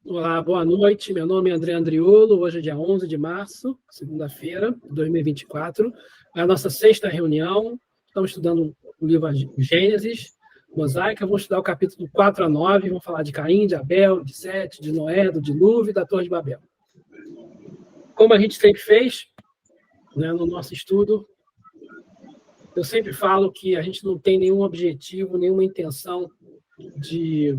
Olá, boa noite. Meu nome é André Andriolo. Hoje é dia 11 de março, segunda-feira de 2024. É a nossa sexta reunião. Estamos estudando o livro Gênesis, Mosaica. Vamos estudar o capítulo 4 a 9. Vamos falar de Caim, de Abel, de Sete, de Noé, do dilúvio e da Torre de Babel. Como a gente sempre fez, né, no nosso estudo, eu sempre falo que a gente não tem nenhum objetivo, nenhuma intenção de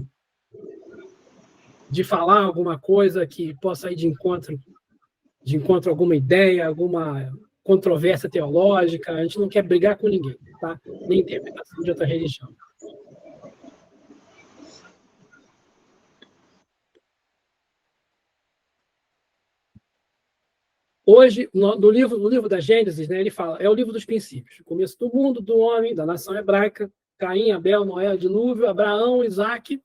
falar alguma coisa que possa ir de encontro a alguma ideia, alguma controvérsia teológica. A gente não quer brigar com ninguém, tá? Nem interpretação de outra religião. Hoje, no livro da Gênesis, né, ele fala, é o livro dos princípios, o começo do mundo, do homem, da nação hebraica, Caim, Abel, Noé, dilúvio, Abraão, Isaac,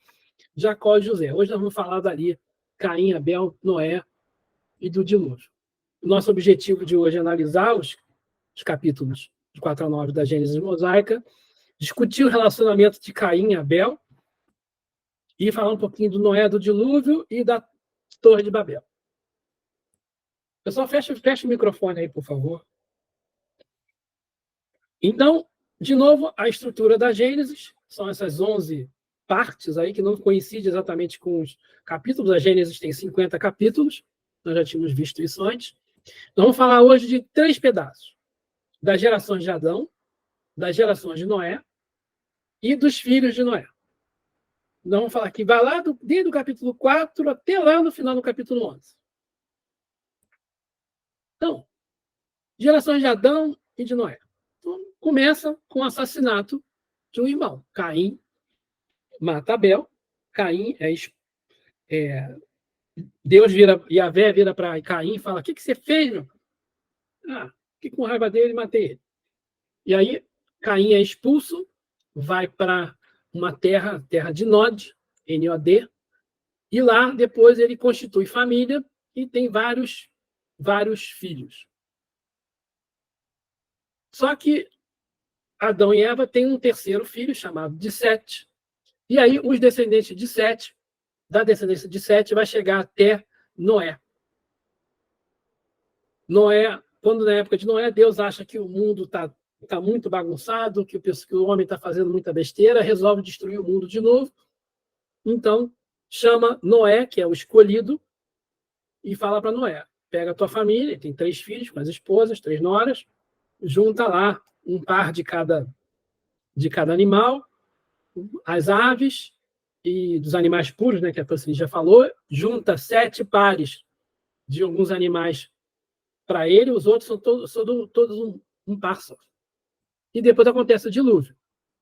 Jacó e José. Hoje nós vamos falar dali, Caim, Abel, Noé e do dilúvio. O nosso objetivo de hoje é analisar os capítulos de 4 a 9 da Gênesis Mosaica, discutir o relacionamento de Caim e Abel e falar um pouquinho do Noé, do dilúvio e da Torre de Babel. Pessoal, fecha o microfone aí, por favor. Então, de novo, a estrutura da Gênesis são essas 11 partes aí que não coincidem exatamente com os capítulos. A Gênesis tem 50 capítulos, nós já tínhamos visto isso antes. Nós vamos falar hoje de 3 pedaços: das gerações de Adão, das gerações de Noé e dos filhos de Noé. Nós vamos falar aqui, vai lá desde o capítulo 4 até lá no final do capítulo 11. Então, gerações de Adão e de Noé. Então, começa com o assassinato de um irmão. Caim mata Abel. Caim Deus vira, Yahvé vira para Caim e fala: o que você fez, meu? Fiquei com raiva dele e matei ele. E aí, Caim é expulso, vai para uma terra de Nod, N-O-D, e lá depois ele constitui família e tem vários filhos. Só que Adão e Eva têm um terceiro filho chamado de Sete. E aí os descendentes de Sete, da descendência de Sete, vai chegar até Noé. Noé, quando na época de Noé, Deus acha que o mundo está muito bagunçado, que o homem está fazendo muita besteira, resolve destruir o mundo de novo. Então, chama Noé, que é o escolhido, e fala para Noé: pega a tua família, tem 3 filhos com as esposas, 3 noras, junta lá um par de cada animal, as aves e dos animais puros, né, que a Francine já falou, junta 7 pares de alguns animais para ele, os outros são todos um par só. E depois acontece o dilúvio.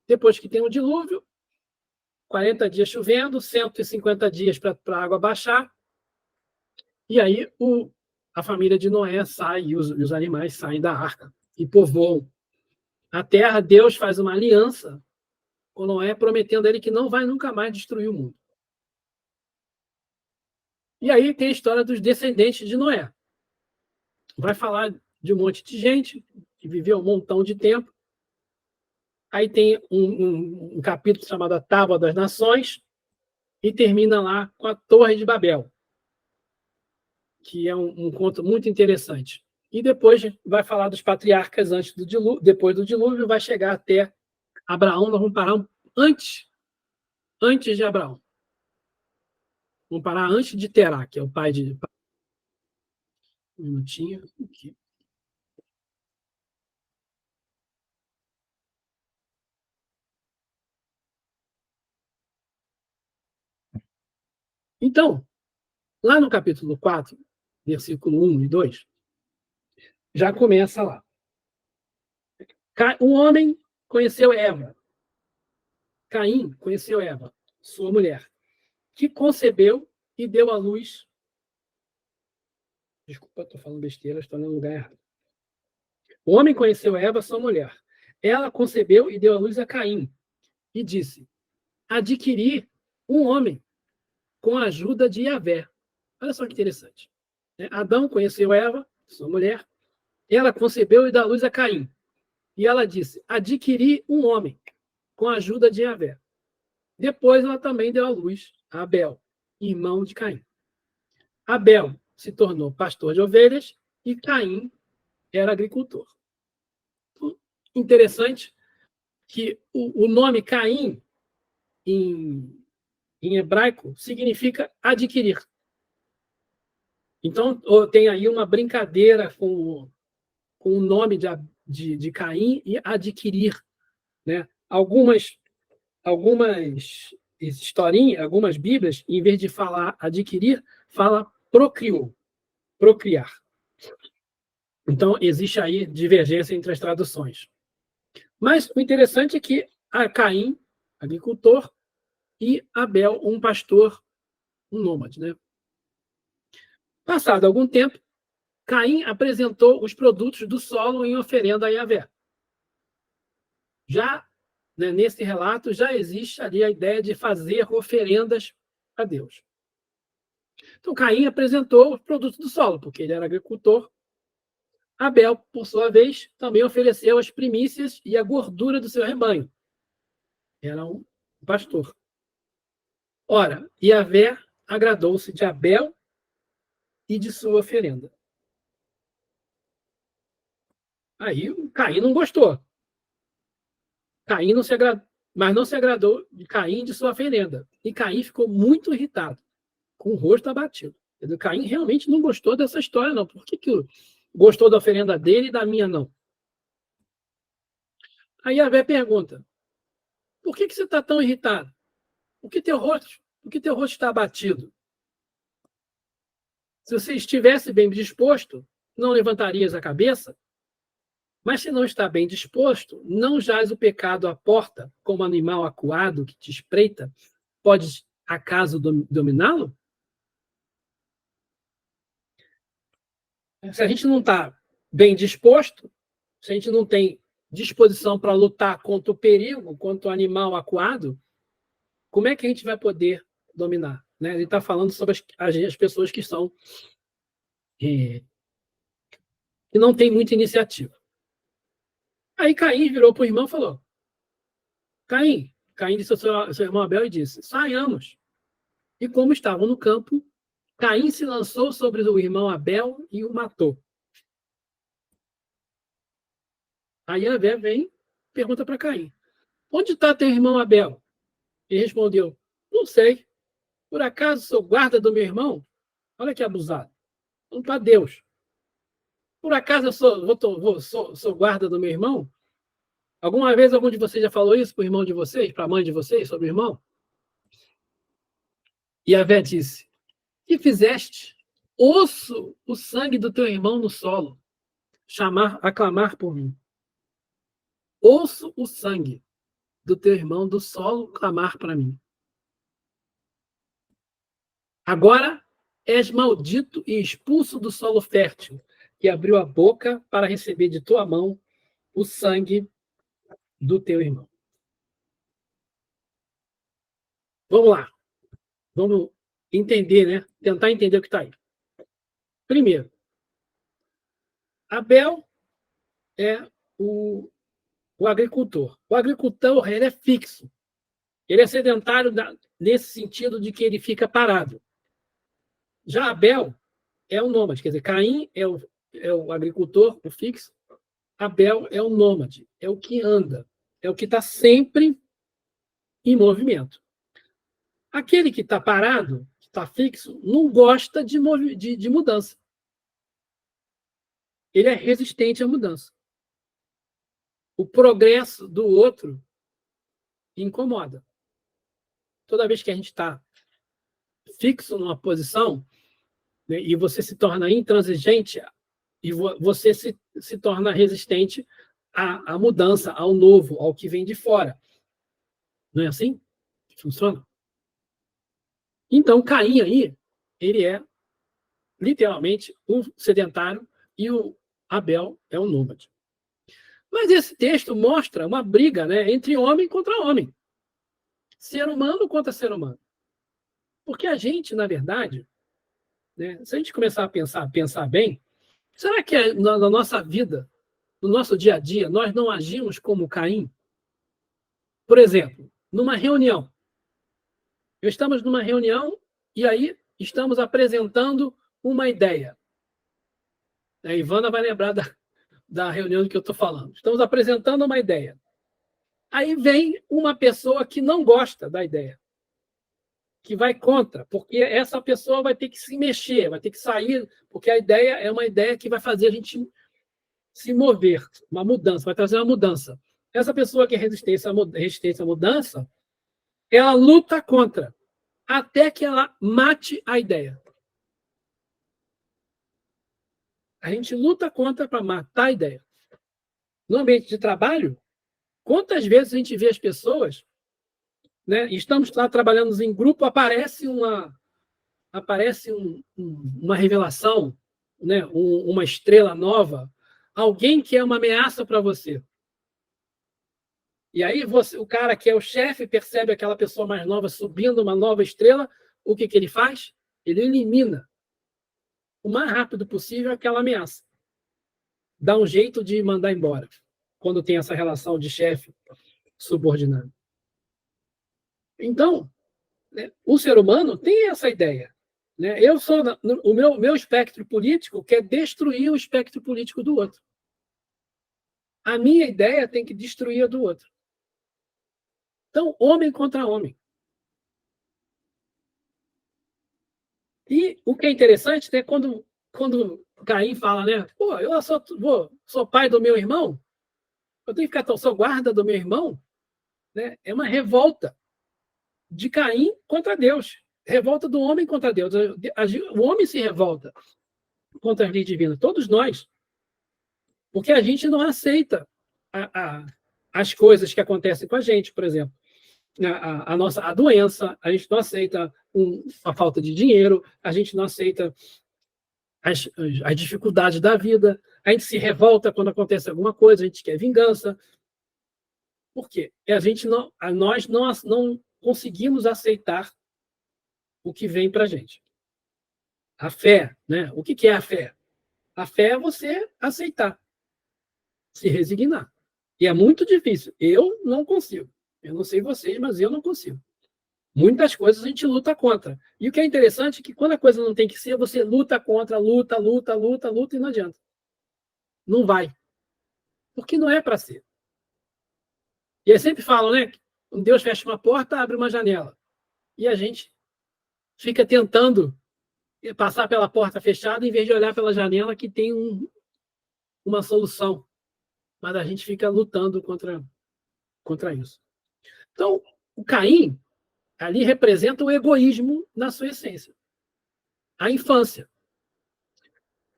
Depois que tem o dilúvio, 40 dias chovendo, 150 dias para a água baixar, e aí a família de Noé sai, e os animais saem da arca e povoam a terra. Deus faz uma aliança com Noé, prometendo a ele que não vai nunca mais destruir o mundo. E aí tem a história dos descendentes de Noé. Vai falar de um monte de gente que viveu um montão de tempo. Aí tem um capítulo chamado A Tábua das Nações e termina lá com a Torre de Babel, que é um conto muito interessante. E depois vai falar dos patriarcas antes do dilúvio, depois do dilúvio, vai chegar até Abraão. Nós vamos parar antes de Abraão. Vamos parar antes de Terá, que é o pai de... Um minutinho aqui. Então, lá no capítulo 4, versículo 1 e 2, já começa lá. Um homem conheceu Eva. Caim conheceu Eva, sua mulher, que concebeu e deu à luz. Desculpa, estou falando besteira, estou no lugar errado. O homem conheceu Eva, sua mulher. Ela concebeu e deu à luz a Caim. E disse: adquiri um homem com a ajuda de Yahvé. Olha só que interessante. Adão conheceu Eva, sua mulher. Ela concebeu e deu à luz a Caim. E ela disse: adquiri um homem com a ajuda de Yahvé. Depois ela também deu à luz a Abel, irmão de Caim. Abel se tornou pastor de ovelhas e Caim era agricultor. Interessante que o nome Caim, em hebraico, significa adquirir. Então, tem aí uma brincadeira com o nome de Caim e adquirir. Né? Algumas historinhas, algumas bíblias, em vez de falar adquirir, fala procriar. Então, existe aí divergência entre as traduções. Mas o interessante é que Caim, agricultor, e Abel, um pastor, um nômade. Né? Passado algum tempo, Caim apresentou os produtos do solo em oferenda a Yahvé. Já, né, nesse relato, já existe ali a ideia de fazer oferendas a Deus. Então, Caim apresentou os produtos do solo, porque ele era agricultor. Abel, por sua vez, também ofereceu as primícias e a gordura do seu rebanho. Era um pastor. Ora, Yahvé agradou-se de Abel e de sua oferenda. Aí Caim não gostou. Caim não se agradou, mas não se agradou de Caim e de sua oferenda. E Caim ficou muito irritado, com o rosto abatido. Caim realmente não gostou dessa história, não. Por que gostou da oferenda dele e da minha não? Aí Yahvé pergunta: por que você está tão irritado? Por que teu rosto está abatido? Se você estivesse bem disposto, não levantarias a cabeça? Mas se não está bem disposto, não jaz o pecado à porta, como animal acuado que te espreita, pode acaso dominá-lo? Se a gente não está bem disposto, se a gente não tem disposição para lutar contra o perigo, contra o animal acuado, como é que a gente vai poder dominar? Né? Ele está falando sobre as pessoas que são que não têm muita iniciativa. Aí Caim virou para o irmão e falou: Caim disse ao seu irmão Abel e disse: saiamos. E como estavam no campo, Caim se lançou sobre o irmão Abel e o matou. Aí Abel vem e pergunta para Caim: onde está teu irmão Abel? Ele respondeu: não sei. Por acaso sou guarda do meu irmão? Olha que abusado. Não para Deus. Por acaso eu sou guarda do meu irmão? Alguma vez algum de vocês já falou isso para o irmão de vocês, para a mãe de vocês, sobre o irmão? E Yahvé disse: que fizeste? Ouço o sangue do teu irmão no solo, aclamar por mim. Ouço o sangue do teu irmão do solo clamar para mim. Agora és maldito e expulso do solo fértil, que abriu a boca para receber de tua mão o sangue do teu irmão. Vamos lá. Vamos entender, né? Tentar entender o que está aí. Primeiro, Abel é o agricultor. O agricultor, ele é fixo. Ele é sedentário nesse sentido de que ele fica parado. Já Abel é o nômade. Quer dizer, Caim é o agricultor, o fixo. Abel é o nômade. É o que anda. É o que está sempre em movimento. Aquele que está parado, que está fixo, não gosta de mudança. Ele é resistente à mudança. O progresso do outro incomoda. Toda vez que a gente está fixo numa posição, né, e você se torna intransigente, e você se torna resistente à mudança, ao novo, ao que vem de fora. Não é assim que funciona? Então, Caim aí, ele é literalmente um sedentário e o Abel é um nômade. Mas esse texto mostra uma briga, né, entre homem contra homem. Ser humano contra ser humano. Porque a gente, na verdade, né, se a gente começar a pensar bem, será que na nossa vida, no nosso dia a dia, nós não agimos como Caim? Por exemplo, numa reunião. Estamos numa reunião e aí estamos apresentando uma ideia. A Ivana vai lembrar da reunião que eu estou falando. Estamos apresentando uma ideia. Aí vem uma pessoa que não gosta da ideia, que vai contra, porque essa pessoa vai ter que se mexer, vai ter que sair, porque a ideia é uma ideia que vai fazer a gente se mover, uma mudança, vai trazer uma mudança. Essa pessoa que é resistência à mudança, ela luta contra, até que ela mate a ideia. A gente luta contra para matar a ideia. No ambiente de trabalho, quantas vezes a gente vê as pessoas, né? Estamos lá trabalhando em grupo, aparece uma revelação, né? Uma estrela nova, alguém que é uma ameaça para você. E aí o cara que é o chefe percebe aquela pessoa mais nova subindo uma nova estrela, o que ele faz? Ele elimina o mais rápido possível aquela ameaça. Dá um jeito de mandar embora, quando tem essa relação de chefe subordinado. Então, né, o ser humano tem essa ideia. Né? O meu espectro político quer destruir o espectro político do outro. A minha ideia tem que destruir a do outro. Então, homem contra homem. E o que é interessante é quando Caim fala, né? Pô, eu sou pai do meu irmão, eu tenho que ficar, sou guarda do meu irmão, né? É uma revolta de Caim contra Deus, revolta do homem contra Deus. O homem se revolta contra as leis divinas, todos nós, porque a gente não aceita as coisas que acontecem com a gente, por exemplo. A doença, a gente não aceita a falta de dinheiro, a gente não aceita as dificuldades da vida, a gente se revolta quando acontece alguma coisa, a gente quer vingança. Por quê? Nós não conseguimos aceitar o que vem para a gente. A fé, né? O que é a fé? A fé é você aceitar, se resignar. E é muito difícil. Eu não consigo. Eu não sei vocês, mas eu não consigo. Muitas coisas a gente luta contra. E o que é interessante é que quando a coisa não tem que ser, você luta contra, luta e não adianta. Não vai. Porque não é para ser. E eles sempre falam, né? Deus fecha uma porta, abre uma janela. E a gente fica tentando passar pela porta fechada em vez de olhar pela janela que tem uma solução. Mas a gente fica lutando contra isso. Então, o Caim ali representa o egoísmo na sua essência. A infância.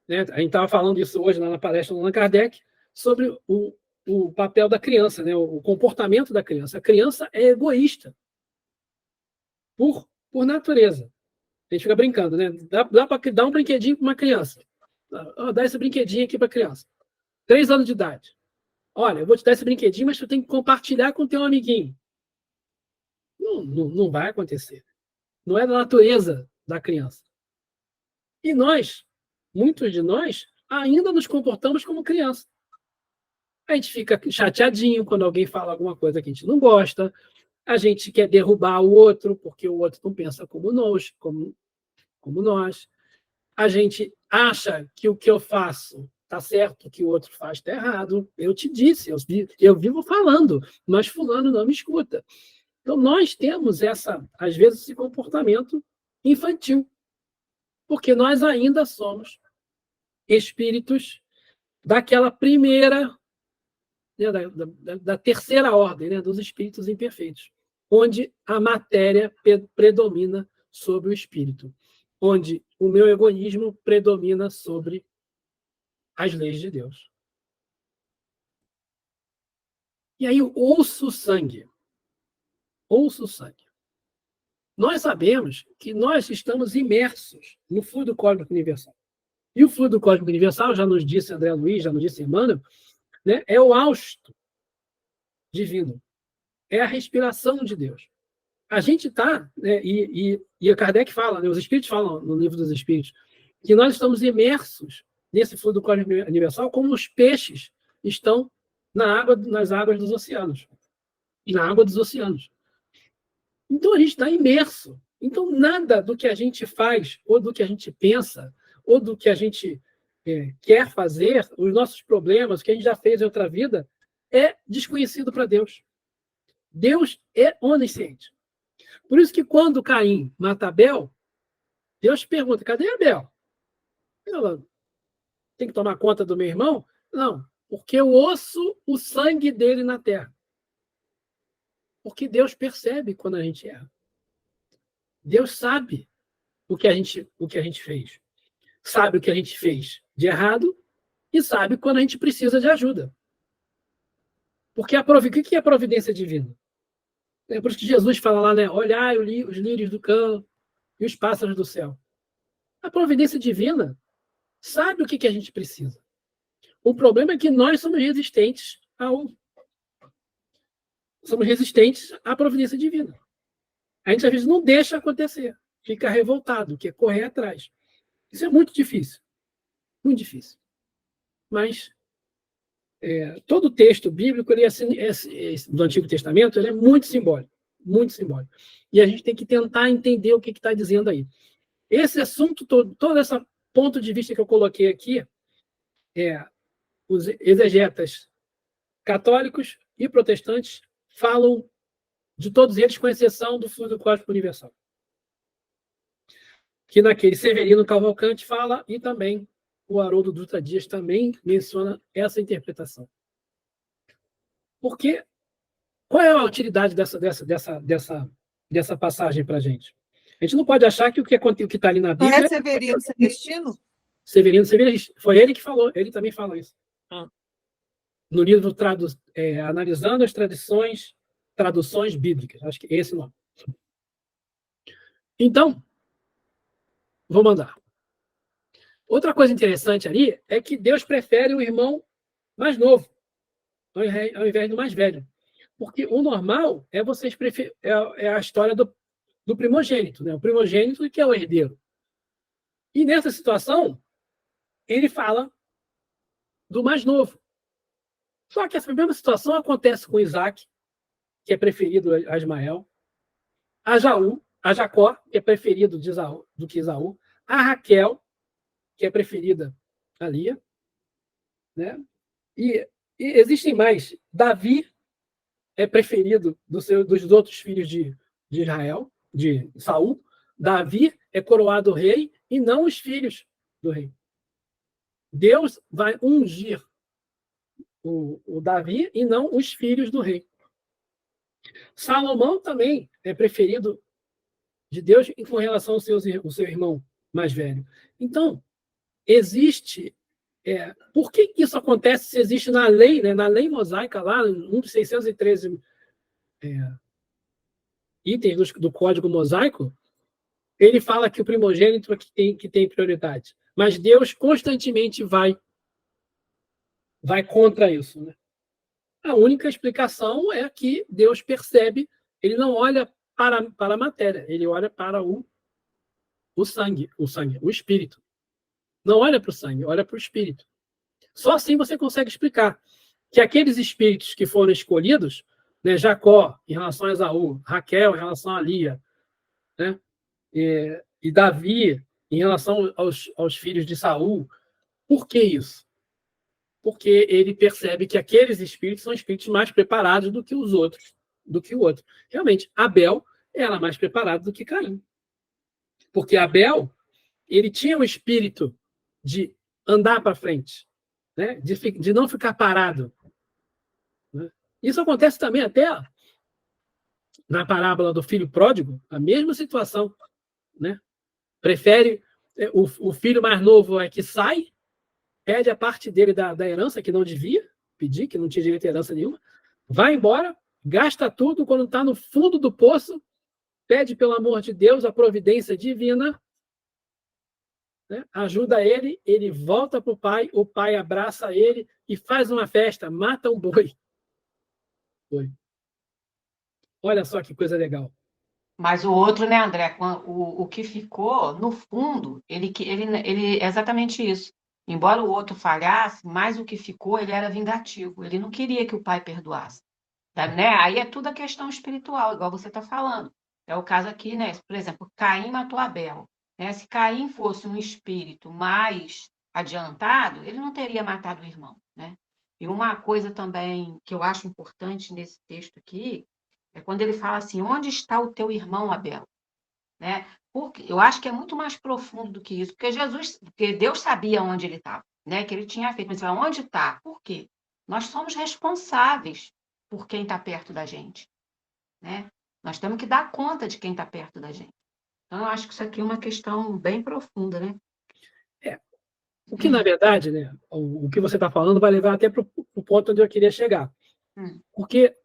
Né? A gente estava falando isso hoje lá na palestra do Allan Kardec, sobre o papel da criança, né? O comportamento da criança. A criança é egoísta por natureza. A gente fica brincando, né? Dá para dar um brinquedinho para uma criança. Dá esse brinquedinho aqui para a criança. 3 anos de idade. Olha, eu vou te dar esse brinquedinho, mas tu tem que compartilhar com o teu amiguinho. Não vai acontecer. Não é da natureza da criança. E muitos de nós, ainda nos comportamos como criança. A gente fica chateadinho quando alguém fala alguma coisa que a gente não gosta. A gente quer derrubar o outro, porque o outro não pensa como nós. A gente acha que o que eu faço está certo, o que o outro faz está errado. Eu te disse, eu vivo falando, mas fulano não me escuta. Então, nós temos às vezes, esse comportamento infantil, porque nós ainda somos espíritos daquela primeira, né, da terceira ordem, né, dos espíritos imperfeitos, onde a matéria predomina sobre o espírito, onde o meu egoísmo predomina sobre as leis de Deus. E aí, ouço o sangue. Ouço o sangue. Nós sabemos que nós estamos imersos no fluido cósmico universal. E o fluido cósmico universal, já nos disse André Luiz, já nos disse Emmanuel, né, é o hausto divino. É a respiração de Deus. A gente está, né, e a Kardec fala, né, os espíritos falam no livro dos espíritos, que nós estamos imersos nesse fluido cósmico universal como os peixes estão nas águas dos oceanos. Na água dos oceanos. Então a gente está imerso Então, nada do que a gente faz, ou do que a gente pensa, ou do que a gente quer fazer, os nossos problemas, o que a gente já fez em outra vida, é desconhecido para Deus. Deus é onisciente. Por isso que quando Caim mata Abel, Deus pergunta, cadê Abel? Ela tem que tomar conta do meu irmão? Não, porque eu ouço o sangue dele na terra. Porque Deus percebe quando a gente erra. Deus sabe o que a gente fez. Sabe o que a gente fez de errado e sabe quando a gente precisa de ajuda. Porque o que é a providência divina? É por isso que Jesus fala lá, né? Olhai os lírios do campo e os pássaros do céu. A providência divina sabe o que a gente precisa. O problema é que nós somos resistentes à providência divina. A gente, às vezes, não deixa acontecer. Fica revoltado, quer correr atrás. Isso é muito difícil. Muito difícil. Mas todo o texto bíblico do Antigo Testamento ele é muito simbólico. Muito simbólico. E a gente tem que tentar entender o que está dizendo aí. Esse assunto todo esse ponto de vista que eu coloquei aqui, os exegetas católicos e protestantes falam de todos eles, com exceção do fluido cósmico universal. Que naquele Severino Cavalcante fala, e também o Haroldo Dutra Dias também menciona essa interpretação. Porque qual é a utilidade dessa passagem para a gente? A gente não pode achar que o que está ali na Bíblia... Não é Severino Celestino? Severino, foi ele que falou, ele também fala isso. No livro Analisando as Traduções Bíblicas, acho que é esse o nome. Então, vou mandar. Outra coisa interessante ali é que Deus prefere o irmão mais novo, ao invés do mais velho. Porque o normal é vocês é a história do primogênito, né? O primogênito que é o herdeiro. E nessa situação, ele fala do mais novo. Só que essa mesma situação acontece com Isaac, que é preferido a Ismael, a Jacó, que é preferido do que Esaú, a Raquel, que é preferida a Lia, né? E existem mais. Davi é preferido dos outros filhos de Israel, de Saul. Davi é coroado rei e não os filhos do rei. Deus vai ungir o Davi e não os filhos do rei. Salomão também é preferido de Deus com relação ao seu irmão mais velho. Então, existe... por que isso acontece se existe na lei, né, na lei mosaica, lá, um dos 613 itens do Código Mosaico, ele fala que o primogênito é que tem prioridade. Mas Deus constantemente vai contra isso, né? A única explicação é que Deus percebe, ele não olha para a matéria, ele olha para o sangue, o espírito. Não olha para o sangue, olha para o espírito. Só assim você consegue explicar que aqueles espíritos que foram escolhidos, né, Jacó em relação a Esaú, Raquel em relação a Lia, né, e Davi em relação aos filhos de Saul, por que isso? Porque ele percebe que aqueles espíritos são espíritos mais preparados do que os outros, do que o outro. Realmente, Abel era mais preparado do que Caim. Porque Abel, ele tinha o espírito de andar para frente, né? De não ficar parado. Né? Isso acontece também até na parábola do filho pródigo, a mesma situação. Né? Prefere o filho mais novo que sai, pede a parte dele da herança, que não devia pedir, que não tinha direito a herança nenhuma, vai embora, gasta tudo, quando está no fundo do poço, pede, pelo amor de Deus, a providência divina, né? Ajuda ele, ele volta para o pai abraça ele e faz uma festa, mata um boi. Olha só que coisa legal. Mas o outro, né, André, o que ficou, no fundo, ele é exatamente isso. Embora o outro falhasse, mas o que ficou, ele era vingativo. Ele não queria que o pai perdoasse. Tá, né? Aí é tudo a questão espiritual, igual você está falando. É o caso aqui, né? Por exemplo, Caim matou Abel. Né? Se Caim fosse um espírito mais adiantado, ele não teria matado o irmão, né? E uma coisa também que eu acho importante nesse texto aqui é quando ele fala assim: onde está o teu irmão Abel? Né? Porque eu acho que é muito mais profundo do que isso, porque Deus sabia onde ele estava, né? Que ele tinha feito, mas onde está? Por quê? Nós somos responsáveis por quem está perto da gente, né? Nós temos que dar conta de quem está perto da gente. Então, eu acho que isso aqui é uma questão bem profunda, né? O que, na verdade, né, o que você está falando vai levar até para o ponto onde eu queria chegar. Porque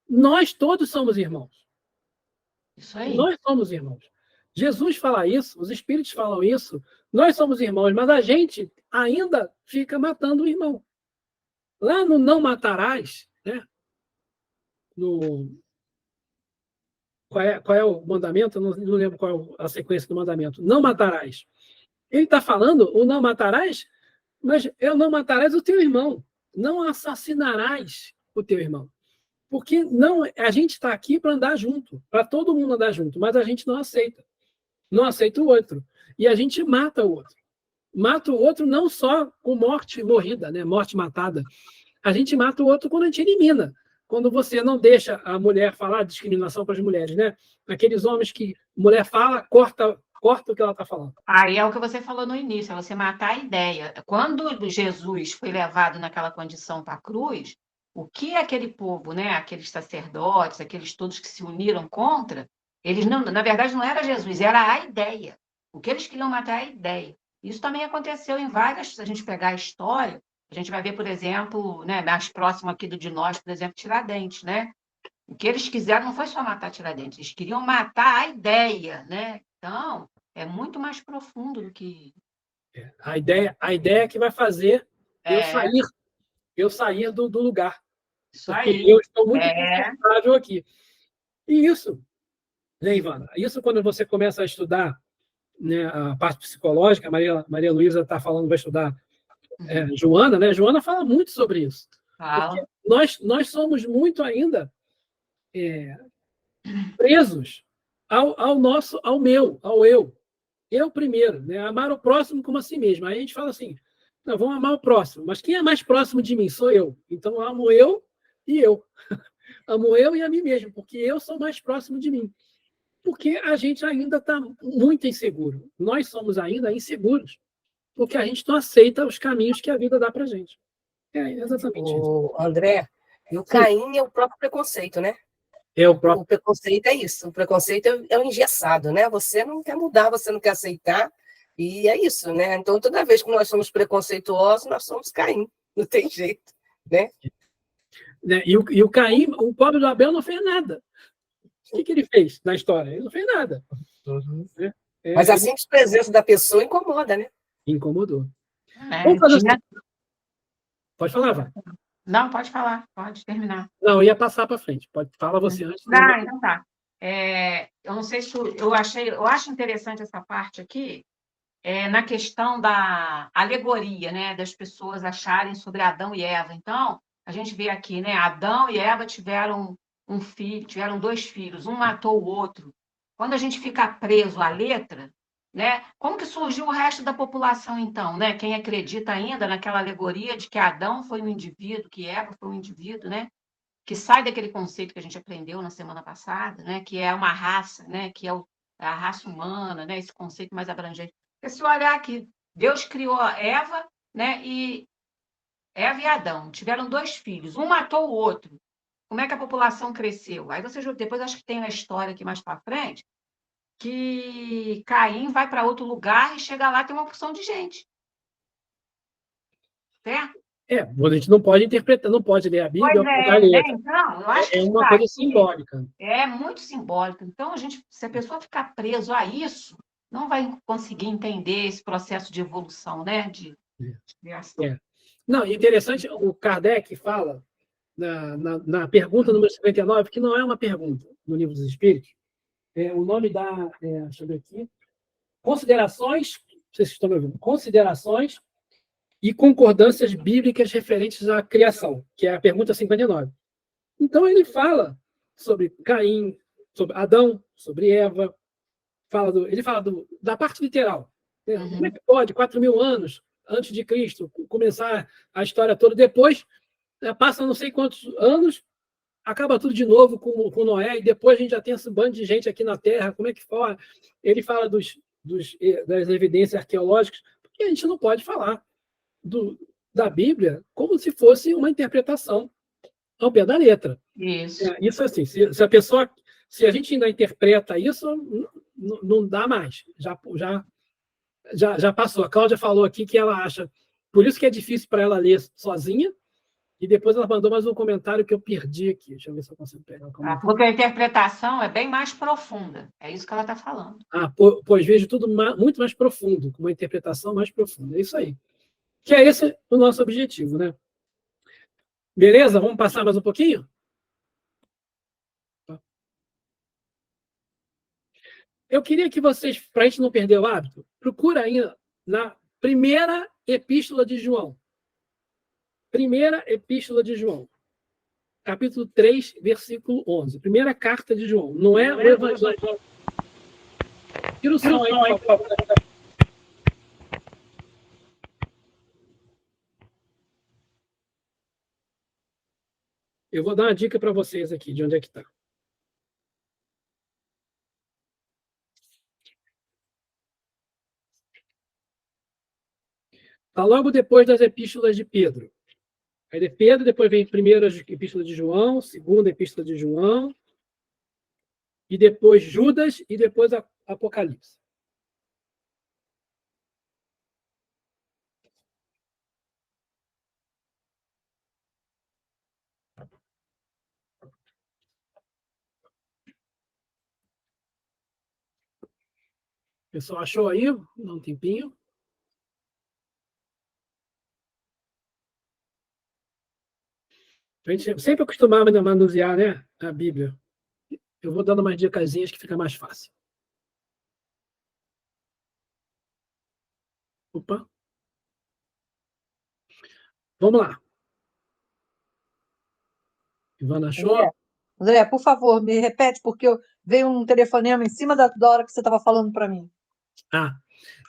nós todos somos irmãos. Isso aí. Nós somos irmãos. Jesus fala isso, os espíritos falam isso, nós somos irmãos, mas a gente ainda fica matando o irmão. Lá no não matarás, né? Qual é o mandamento? Eu não lembro qual é a sequência do mandamento. Não matarás. Ele está falando o não matarás, mas eu não matarás o teu irmão. Não assassinarás o teu irmão. Porque não, a gente está aqui para andar junto, para todo mundo andar junto, mas a gente não aceita. Não aceita o outro. E a gente mata o outro. Mata o outro não só com morte morrida, né? Morte matada. A gente mata o outro quando a gente elimina. Quando você não deixa a mulher falar, discriminação para as mulheres, né? Aqueles homens que mulher fala, corta o que ela está falando. Aí é o que você falou no início, é você matar a ideia. Quando Jesus foi levado naquela condição para a cruz, o que aquele povo, né, aqueles sacerdotes, aqueles todos que se uniram contra, eles não, na verdade não era Jesus, era a ideia. O que eles queriam matar é a ideia. Isso também aconteceu em várias, se a gente pegar a história, a gente vai ver, por exemplo, né, mais próximo aqui de nós, por exemplo, Tiradentes, né? O que eles quiseram não foi só matar Tiradentes, eles queriam matar a ideia, né? Então, é muito mais profundo do que. A ideia que vai fazer eu sair do lugar. Isso Porque aí. eu estou muito confortável aqui. E isso, né, Ivana? Isso quando você começa a estudar, né, a parte psicológica, a Maria Luísa está falando, vai estudar Joana, né? Joana fala muito sobre isso. Porque nós somos muito ainda presos ao eu. Eu primeiro, né? Amar o próximo como a si mesmo. Aí a gente fala assim, não, vamos amar o próximo, mas quem é mais próximo de mim? Sou eu. Então eu amo eu e eu. Amo eu e a mim mesmo, porque eu sou mais próximo de mim. Porque a gente ainda está muito inseguro. Nós somos ainda inseguros, porque a gente não aceita os caminhos que a vida dá para a gente. É exatamente isso. André, e o Caim é o próprio preconceito, né? O preconceito é isso. O preconceito é o engessado, né? Você não quer mudar, você não quer aceitar, e é isso, né? Então, toda vez que nós somos preconceituosos, nós somos Caim. Não tem jeito, né? E o Caim, o pobre do Abel, não fez nada. O que ele fez na história? Ele não fez nada. Uhum. Mas a simples presença da pessoa incomoda, né? Incomodou. Vamos fazer assim. Pode falar, vai. Não, pode falar, pode terminar. Não, eu ia passar para frente. Fala você antes. Então tá. Eu não sei se eu acho interessante essa parte aqui, na questão da alegoria, né, das pessoas acharem sobre Adão e Eva. Então, a gente vê aqui, né, Adão e Eva tiveram um filho, tiveram 2 filhos, um matou o outro. Quando a gente fica preso à letra, né, como que surgiu o resto da população, então, né? Quem acredita ainda naquela alegoria de que Adão foi um indivíduo, que Eva foi um indivíduo, né? Que sai daquele conceito que a gente aprendeu na semana passada, né? Que é uma raça, né? Que é a raça humana, né? Esse conceito mais abrangente. Porque se olhar aqui, Deus criou Eva, né? E Eva e Adão tiveram 2 filhos, um matou o outro. Como é que a população cresceu? Aí vocês depois acho que tem na história aqui mais para frente que Caim vai para outro lugar e chega lá tem uma porção de gente. Certo? A gente não pode interpretar, não pode ler a Bíblia. Né? Então, eu acho que uma coisa simbólica. É muito simbólica. Então, se a pessoa ficar preso a isso, não vai conseguir entender esse processo de evolução, né? De criação. Não, interessante, o Kardec fala na pergunta número 59, que não é uma pergunta no Livro dos Espíritos. O nome deixa eu ver aqui, considerações, não sei se estão me ouvindo, considerações e concordâncias bíblicas referentes à criação, que é a pergunta 59. Então, ele fala sobre Caim, sobre Adão, sobre Eva. Ele fala da parte literal. Como é que pode, 4.000 anos antes de Cristo, começar a história toda? Depois, passa não sei quantos anos, acaba tudo de novo com Noé, e depois a gente já tem esse bando de gente aqui na Terra. Como é que fala? Ele fala das evidências arqueológicas, porque a gente não pode falar da Bíblia como se fosse uma interpretação ao pé da letra. Isso assim, se a gente ainda interpreta isso, não dá mais. Já passou. A Cláudia falou aqui que ela acha, por isso que é difícil para ela ler sozinha, e depois ela mandou mais um comentário que eu perdi aqui. Deixa eu ver se eu consigo pegar o comentário. Porque a interpretação é bem mais profunda. É isso que ela está falando. Pois vejo tudo muito mais profundo, com uma interpretação mais profunda. É isso aí. Que é esse o nosso objetivo, né? Beleza? Vamos passar mais um pouquinho? Eu queria que vocês, para a gente não perder o hábito, procura aí na primeira epístola de João. Primeira epístola de João. Capítulo 3, versículo 11. Primeira carta de João. Não é o Evangelho. Tira o som aí, por favor. Eu vou dar uma dica para vocês aqui, de onde é que está. Está logo depois das epístolas de Pedro. Aí de Pedro, depois vem a primeira epístola de João, segunda epístola de João, e depois Judas, e depois Apocalipse. O pessoal achou aí? Dá um tempinho. A gente sempre acostumava a manusear, né, a Bíblia. Eu vou dando umas dicasinhas que fica mais fácil. Opa. Vamos lá. Ivana achou? André, por favor, me repete, porque veio um telefonema em cima da hora que você estava falando para mim.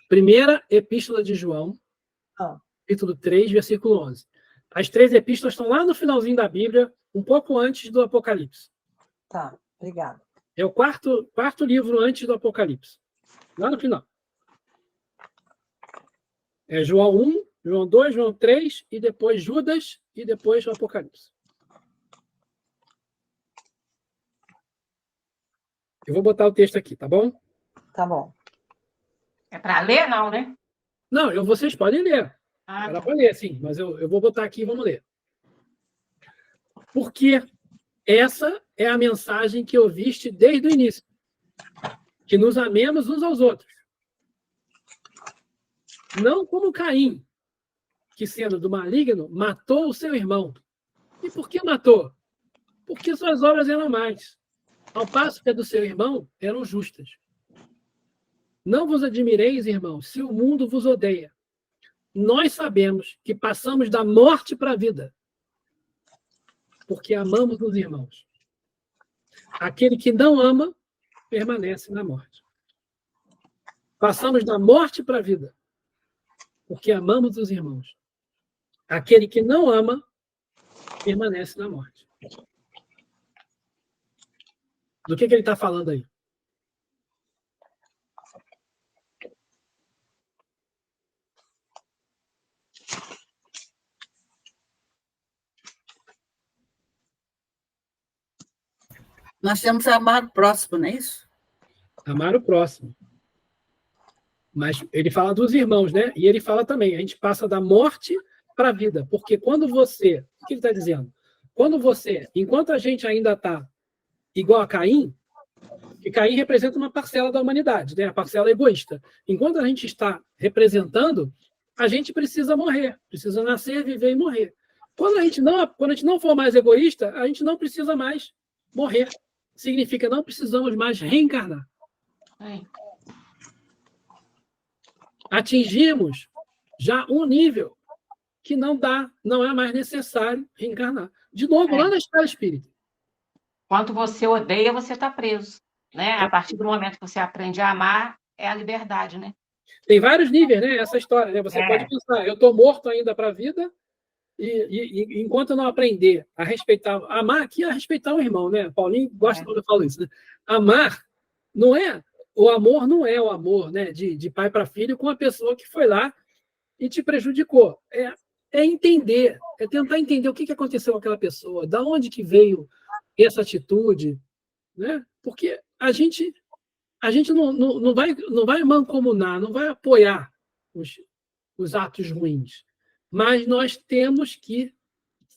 Primeira epístola de João, capítulo 3, versículo 11. As 3 epístolas estão lá no finalzinho da Bíblia, um pouco antes do Apocalipse. Tá, obrigada. É o quarto livro antes do Apocalipse. Lá no final. É João 1, João 2, João 3, e depois Judas, e depois o Apocalipse. Eu vou botar o texto aqui, tá bom? Tá bom. É para ler, não, né? Não, vocês podem ler. Era para ler, sim, mas eu vou botar aqui e vamos ler. Porque essa é a mensagem que ouviste desde o início. Que nos amemos uns aos outros. Não como Caim, que sendo do maligno, matou o seu irmão. E por que matou? Porque suas obras eram más, ao passo que a do seu irmão eram justas. Não vos admireis, irmãos, se o mundo vos odeia. Nós sabemos que passamos da morte para a vida, porque amamos os irmãos. Aquele que não ama, permanece na morte. Passamos da morte para a vida, porque amamos os irmãos. Aquele que não ama, permanece na morte. Do que ele está falando aí? Nós temos que amar o próximo, não é isso? Amar o próximo. Mas ele fala dos irmãos, né? E ele fala também, a gente passa da morte para a vida. Porque quando você... O que ele está dizendo? Quando você... Enquanto a gente ainda está igual a Caim, que Caim representa uma parcela da humanidade, né? A parcela egoísta. Enquanto a gente está representando, a gente precisa morrer. Precisa nascer, viver e morrer. Quando a gente não for mais egoísta, a gente não precisa mais morrer. Significa não precisamos mais reencarnar. Atingimos já um nível que não é mais necessário reencarnar. De novo, lá na escala espírita. Quando você odeia, você está preso, né? A partir do momento que você aprende a amar, é a liberdade, né? Tem vários níveis, né? Essa história, né? Você pode pensar, eu estou morto ainda para a vida, e enquanto eu não aprender a respeitar, amar aqui é respeitar o irmão, né? Paulinho gosta quando eu falo isso, né? Amar não é o amor, né? De pai para filho com a pessoa que foi lá e te prejudicou. É entender, é tentar entender o que aconteceu com aquela pessoa, da onde que veio essa atitude, né? Porque a gente não vai mancomunar, não vai apoiar os atos ruins, mas nós temos que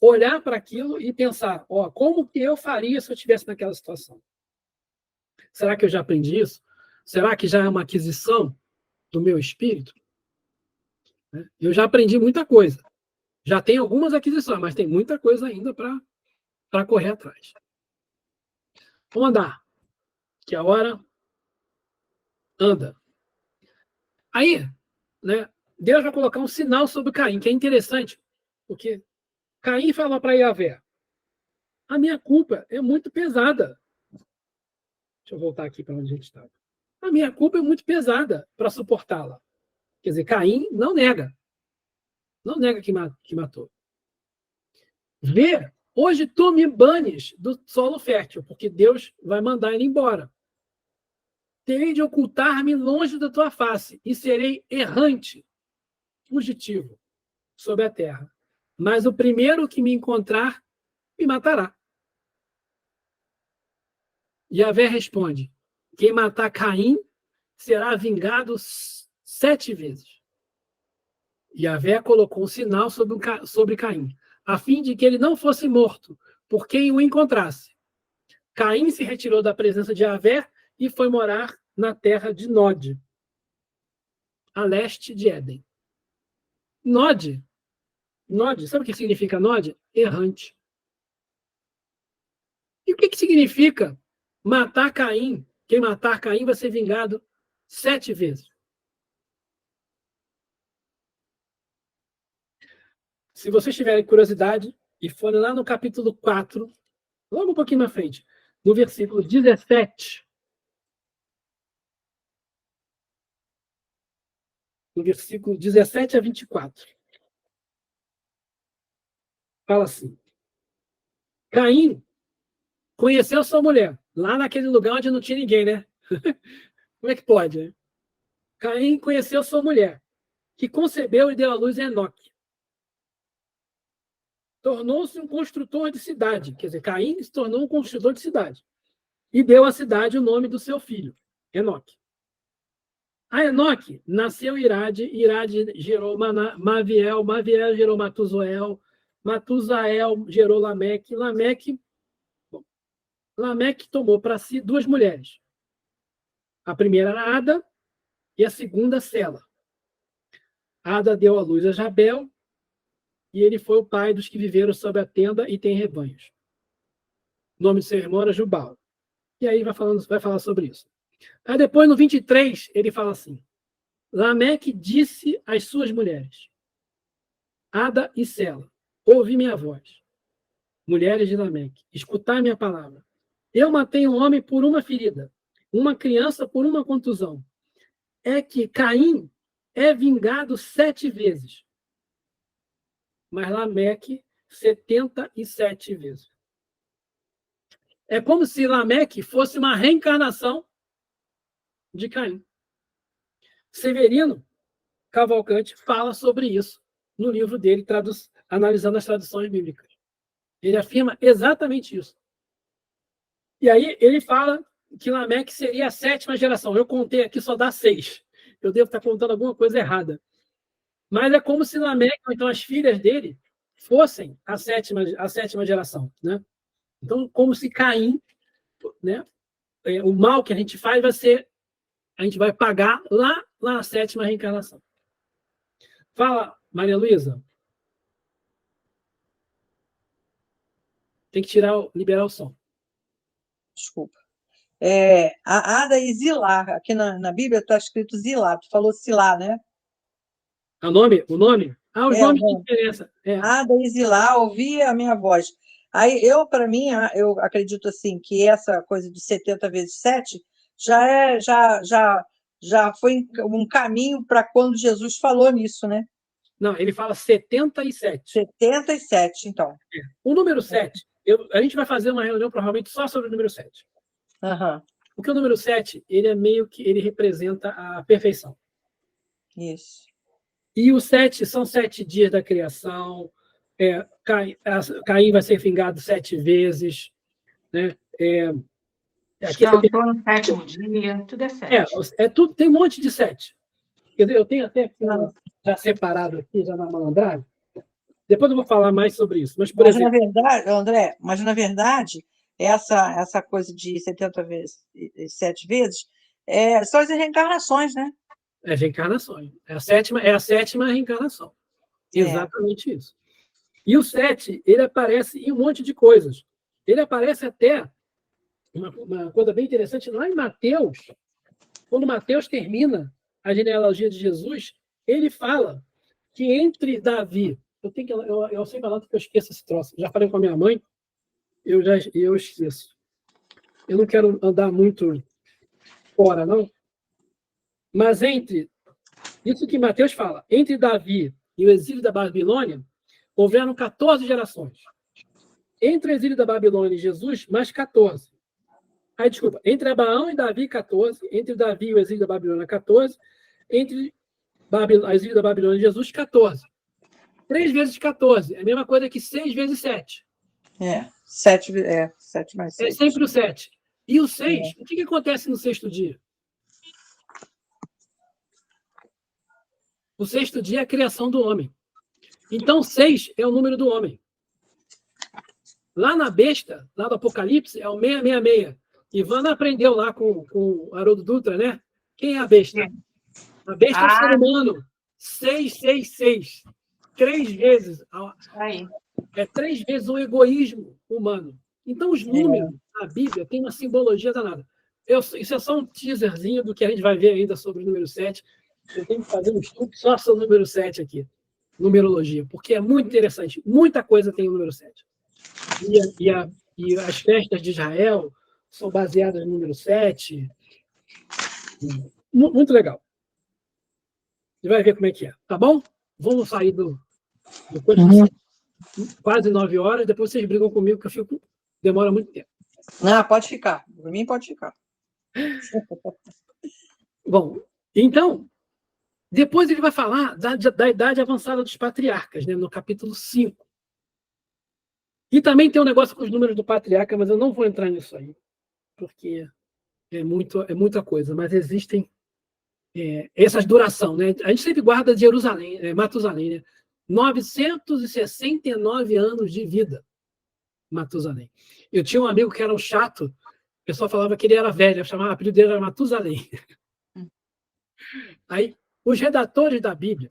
olhar para aquilo e pensar, como que eu faria se eu estivesse naquela situação? Será que eu já aprendi isso? Será que já é uma aquisição do meu espírito? Eu já aprendi muita coisa. Já tem algumas aquisições, mas tem muita coisa ainda para correr atrás. Vamos andar, que a hora anda. Aí, né, Deus vai colocar um sinal sobre Caim, que é interessante, porque Caim fala para Yahvé, a minha culpa é muito pesada. Deixa eu voltar aqui para onde a gente estava. A minha culpa é muito pesada para suportá-la. Quer dizer, Caim não nega. Não nega que matou. Vê, hoje tu me banes do solo fértil, porque Deus vai mandar ele embora. Terei de ocultar-me longe da tua face e serei errante, fugitivo, sobre a terra. Mas o primeiro que me encontrar, me matará. Yahvé responde, quem matar Caim será vingado 7 vezes. Yahvé colocou um sinal sobre Caim, a fim de que ele não fosse morto por quem o encontrasse. Caim se retirou da presença de Yahvé e foi morar na terra de Nod, a leste de Éden. Nod, sabe o que significa Nod? Errante. E o que significa matar Caim? Quem matar Caim vai ser vingado 7 vezes. Se vocês tiverem curiosidade e forem lá no capítulo 4, logo um pouquinho na frente, no versículo 17, no versículo 17 a 24, fala assim, Caim conheceu sua mulher, lá naquele lugar onde não tinha ninguém, né? Como é que pode, né? Caim conheceu sua mulher, que concebeu e deu à luz a Enoque. Tornou-se um construtor de cidade. Quer dizer, Caim se tornou um construtor de cidade. E deu à cidade o nome do seu filho, Enoque. A Enoque nasceu Irade, Irade gerou Maviel, Maviel gerou Matusael, Matusael gerou Lameque, Lameque tomou para si 2 mulheres. A primeira era Ada e a segunda Sela. Ada deu à luz a Jabel, e ele foi o pai dos que viveram sob a tenda e têm rebanhos. O nome de seu irmão era Jubal. E aí vai falar sobre isso. Aí depois, no 23, ele fala assim, Lameque disse às suas mulheres, Ada e Sela, ouvi minha voz. Mulheres de Lameque, escutai minha palavra. Eu matei um homem por uma ferida, uma criança por uma contusão. É que Caim é vingado 7 vezes. Mas Lameque 77 vezes. É como se Lameque fosse uma reencarnação de Caim. Severino Cavalcante fala sobre isso no livro dele, analisando as traduções bíblicas. Ele afirma exatamente isso. E aí ele fala que Lameque seria a 7ª geração. Eu contei aqui, só dá 6. Eu devo estar contando alguma coisa errada. Mas é como se Lameque, ou então as filhas dele, fossem a 7ª geração, né? Então, como se Caim, né, o mal que a gente faz a gente vai pagar lá na 7ª reencarnação. Fala, Maria Luísa. Tem que liberar o som. Desculpa. A Ada e Zilá, aqui na Bíblia está escrito Zilá, tu falou Silá, né? O nome? Os nomes têm diferença. Ada e Zilá, ouvi a minha voz. Aí, para mim, eu acredito assim que essa coisa de 70 vezes 7 já foi um caminho para quando Jesus falou nisso, né? Não, ele fala 77. 77, então. O número 7, a gente vai fazer uma reunião provavelmente só sobre o número 7. Uhum. Porque o número 7, ele é meio que ele representa a perfeição. Isso. E o 7 são 7 dias da criação. Caim vai ser vingado 7 vezes, né? Descansou no 7º dia, tudo é 7. Tudo, tem um monte de 7. Eu tenho até já separado aqui, já na malandragem. Depois eu vou falar mais sobre isso. Mas, por exemplo, na verdade, André, na verdade, essa coisa de 70 vezes, 7 vezes, são as reencarnações, né? É reencarnações. É a sétima reencarnação. Exatamente isso. E o 7, ele aparece em um monte de coisas. Ele aparece até, uma coisa bem interessante, lá em Mateus, quando Mateus termina a genealogia de Jesus, ele fala que entre Davi, eu sei falar porque eu esqueço esse troço, já falei com a minha mãe, eu esqueço. Eu não quero andar muito fora, não. Mas isso que Mateus fala, entre Davi e o exílio da Babilônia, houveram 14 gerações. Entre o exílio da Babilônia e Jesus, mais 14. Desculpa. Entre Abraão e Davi, 14. Entre Davi e o exílio da Babilônia, 14. Entre o exílio da Babilônia e Jesus, 14. 3 vezes 14. É a mesma coisa que 6 vezes 7. 7 mais 6. É sempre o 7. E o 6, o que acontece no 6º dia? O 6º dia é a criação do homem. Então, 6 é o número do homem. Lá na besta, lá do Apocalipse, é o 666. Ivana aprendeu lá com o Haroldo Dutra, né? Quem é a besta? A besta é o ser humano. 666. 3 vezes. Aí. 3 vezes o egoísmo humano. Então, os números na Bíblia têm uma simbologia danada. Isso é só um teaserzinho do que a gente vai ver ainda sobre o número 7. Eu tenho que fazer um estudo só sobre o número 7 aqui. Numerologia, porque é muito interessante. Muita coisa tem o número 7. E as festas de Israel são baseadas no número 7. Muito legal. Você vai ver como é que é. Tá bom? Vamos sair do quase 9 horas, depois vocês brigam comigo, que demora muito tempo. Não, pode ficar. Por mim, pode ficar. Bom, então, depois ele vai falar da idade avançada dos patriarcas, né, no capítulo 5. E também tem um negócio com os números do patriarca, mas eu não vou entrar nisso aí, porque é muita coisa. Mas existem essas duração, né? A gente sempre guarda de Jerusalém, Matusalém, né? 969 anos de vida, Matusalém. Eu tinha um amigo que era um chato, o pessoal falava que ele era velho, o apelido dele era Matusalém. Aí, os redatores da Bíblia,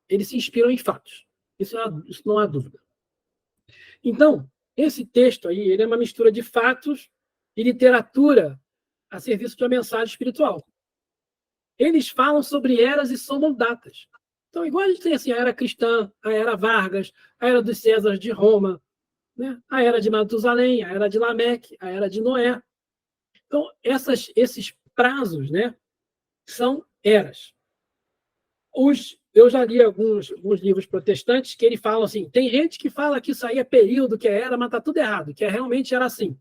eles se inspiram em fatos. Isso não há dúvida. Então, esse texto aí, ele é uma mistura de fatos e literatura a serviço de uma mensagem espiritual. Eles falam sobre eras e somam datas. Então, igual a gente tem assim, a era cristã, a era Vargas, a era dos Césares de Roma, né? A era de Matusalém, a era de Lameque, a era de Noé. Então, esses prazos, né, são eras. Eu já li alguns livros protestantes que ele falam assim, tem gente que fala que isso aí é período, que é era, mas está tudo errado, que realmente era assim.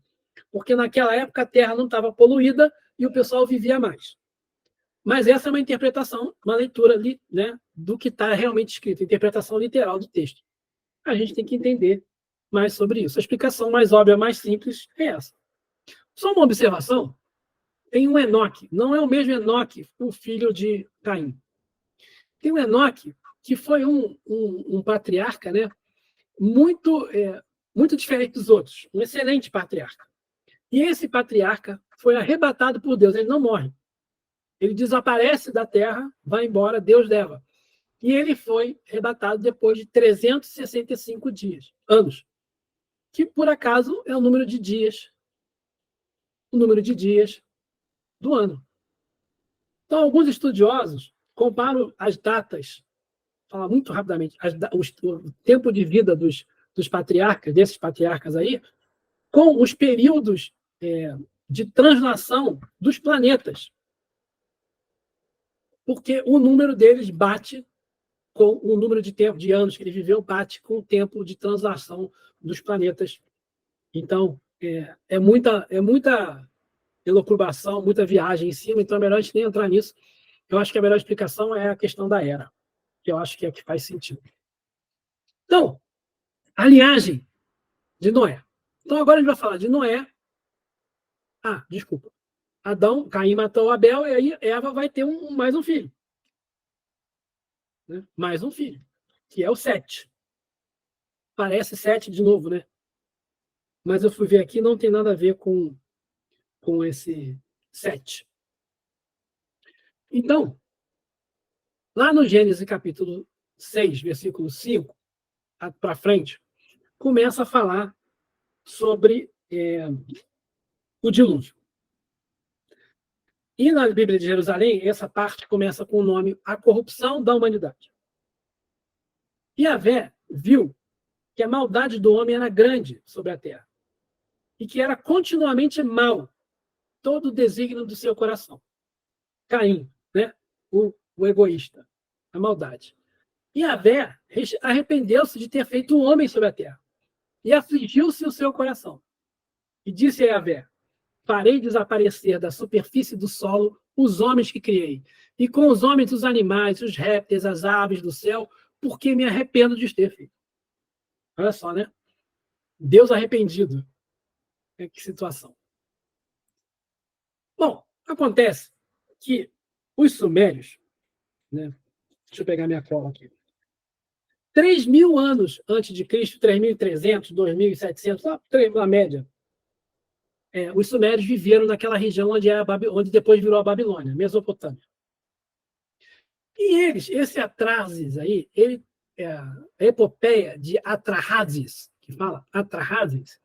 Porque naquela época a Terra não estava poluída e o pessoal vivia mais. Mas essa é uma interpretação, uma leitura ali, né, do que está realmente escrito, interpretação literal do texto. A gente tem que entender mais sobre isso. A explicação mais óbvia, mais simples é essa. Só uma observação, tem um Enoque, não é o mesmo Enoque, o filho de Caim. Tem um Enoque que foi um patriarca, né, muito diferente dos outros, um excelente patriarca. E esse patriarca foi arrebatado por Deus, ele não morre. Ele desaparece da terra, vai embora, Deus leva. E ele foi arrebatado depois de 365 anos, que por acaso é o número de dias do ano. Então, alguns estudiosos comparam as datas, falar muito rapidamente, o tempo de vida dos dos patriarcas, desses patriarcas aí, com os períodos de translação dos planetas. Porque o número deles bate com o número de tempo, de anos que ele viveu, bate com o tempo de translação dos planetas. Então, é muita elucubração, muita viagem em cima, então é melhor a gente nem entrar nisso. Eu acho que a melhor explicação é a questão da era, que eu acho que é a que faz sentido. Então, a linhagem de Noé. Então, agora a gente vai falar de Noé. Desculpa. Caim matou Abel, e aí Eva vai ter mais um filho. Né? Mais um filho, que é o Sete. Parece Sete de novo, né? Mas eu fui ver aqui, não tem nada a ver com esse Sete. Então, lá no Gênesis capítulo 6, versículo 5, para frente, começa a falar sobre o dilúvio. E na Bíblia de Jerusalém, essa parte começa com o nome A Corrupção da Humanidade. Yahvé viu que a maldade do homem era grande sobre a terra e que era continuamente mau todo o desígnio do seu coração. Caim, né? o egoísta, a maldade. Yahvé arrependeu-se de ter feito o homem sobre a terra e afligiu-se o seu coração. E disse a Yahvé: farei desaparecer da superfície do solo os homens que criei, e com os homens os animais, os répteis, as aves do céu, porque me arrependo de os ter feito. Olha só, né? Deus arrependido. Que situação. Bom, acontece que os sumérios, né? Deixa eu pegar minha cola aqui. 3.000 anos antes de Cristo, 3.300, 2.700, na média, os sumérios viveram naquela região onde depois virou a Babilônia, Mesopotâmia. E esse Atrahasis aí, a epopeia de Atrahasis, que fala Atrahasis,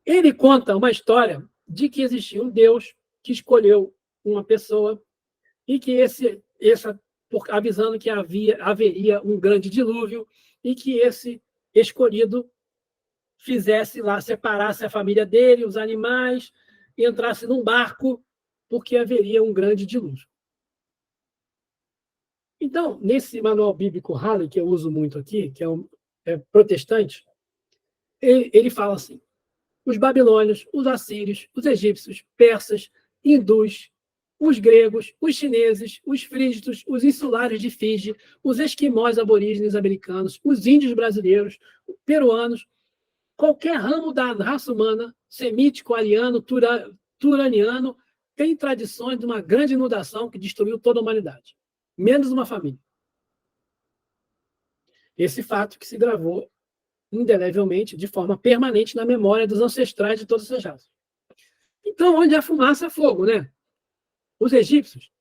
ele conta uma história de que existia um Deus que escolheu uma pessoa e que avisando que haveria um grande dilúvio e que esse escolhido fizesse lá, separasse a família dele, os animais, e entrasse num barco, porque haveria um grande dilúvio. Então, nesse manual bíblico Halley, que eu uso muito aqui, que é protestante, ele fala assim: os babilônios, os assírios, os egípcios, persas, hindus, os gregos, os chineses, os frígios, os insulares de Fiji, os esquimós aborígenes americanos, os índios brasileiros, peruanos, qualquer ramo da raça humana, semítico, ariano, turaniano, tem tradições de uma grande inundação que destruiu toda a humanidade, menos uma família. Esse fato que se gravou indelevelmente, de forma permanente, na memória dos ancestrais de todas essas raças. Então, onde há fumaça, há fogo, né? Os egípcios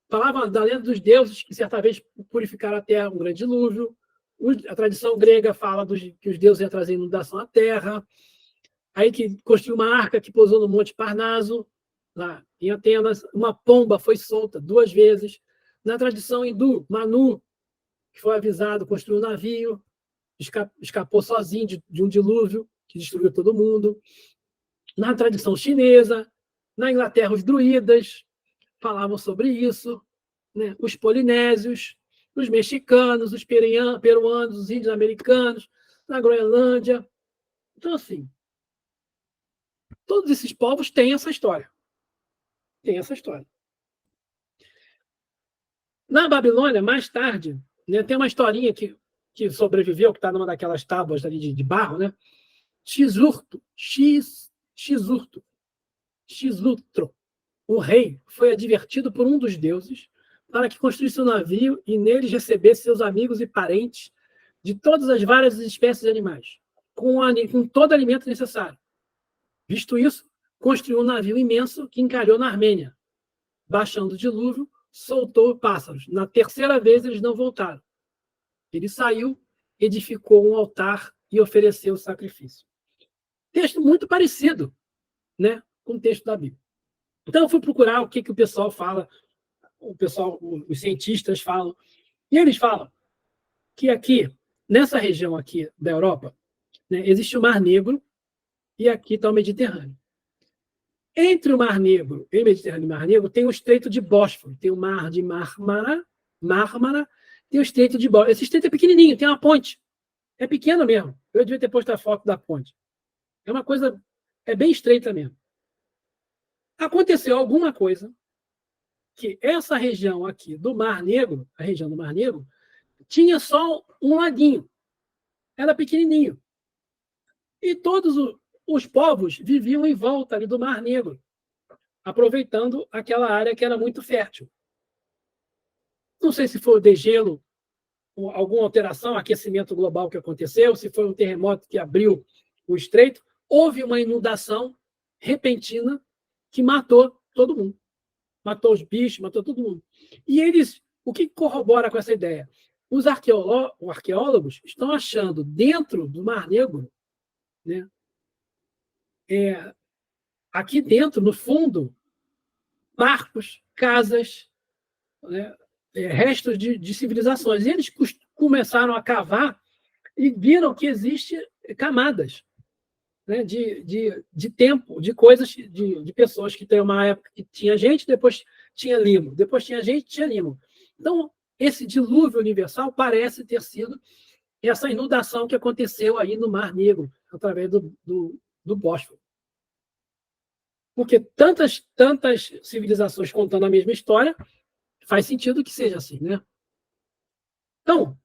falavam da lenda dos deuses que certa vez purificaram a terra, um grande dilúvio. A tradição grega fala que os deuses iam trazer inundação à terra. Aí que construiu uma arca que pousou no Monte Parnaso, lá em Atenas. Uma pomba foi solta 2 vezes. Na tradição hindu, Manu, que foi avisado, construiu um navio, escapou sozinho de um dilúvio que destruiu todo mundo. Na tradição chinesa, na Inglaterra, os druidas falavam sobre isso, né? Os polinésios, os mexicanos, os peruanos, os índios americanos, na Groenlândia. Então, assim, todos esses povos têm essa história. Tem essa história. Na Babilônia, mais tarde, né, tem uma historinha que sobreviveu, que está numa daquelas tábuas ali de barro, né? Xilutro, o rei, foi advertido por um dos deuses para que construísse um navio e neles recebesse seus amigos e parentes de todas as várias espécies de animais, com todo o alimento necessário. Visto isso, construiu um navio imenso que encalhou na Armênia. Baixando o dilúvio, soltou pássaros. Na 3ª vez, eles não voltaram. Ele saiu, edificou um altar e ofereceu o sacrifício. Texto muito parecido, né, com o texto da Bíblia. Então, eu fui procurar o que o pessoal fala, os cientistas falam, e eles falam que aqui, nessa região aqui da Europa, né? Existe o Mar Negro e aqui está o Mediterrâneo. Entre o Mar Negro e o Mediterrâneo e o Mar Negro tem o Estreito de Bósforo, tem o Mar de Mármara, tem o Estreito de Bósforo. Esse estreito é pequenininho, tem uma ponte. É pequeno mesmo. Eu devia ter posto a foto da ponte. É uma coisa, é bem estreita mesmo. Aconteceu alguma coisa que essa região aqui do Mar Negro, a região do Mar Negro, tinha só um laguinho. Era pequenininho. E todos os povos viviam em volta ali do Mar Negro, aproveitando aquela área que era muito fértil. Não sei se foi o degelo, alguma alteração, aquecimento global que aconteceu, se foi um terremoto que abriu o estreito, houve uma inundação repentina que matou todo mundo. Matou os bichos, matou todo mundo. E eles, o que corrobora com essa ideia? Os arqueólogos estão achando dentro do Mar Negro, né, aqui dentro, no fundo, barcos, casas, né, restos de civilizações. E eles começaram a cavar e viram que existem camadas, né, de tempo, de coisas, de pessoas que tem uma época que tinha gente, depois tinha limo, depois tinha gente, tinha limo. Então, esse dilúvio universal parece ter sido essa inundação que aconteceu aí no Mar Negro, através do Bósforo. Porque tantas civilizações contando a mesma história, faz sentido que seja assim, né? Então,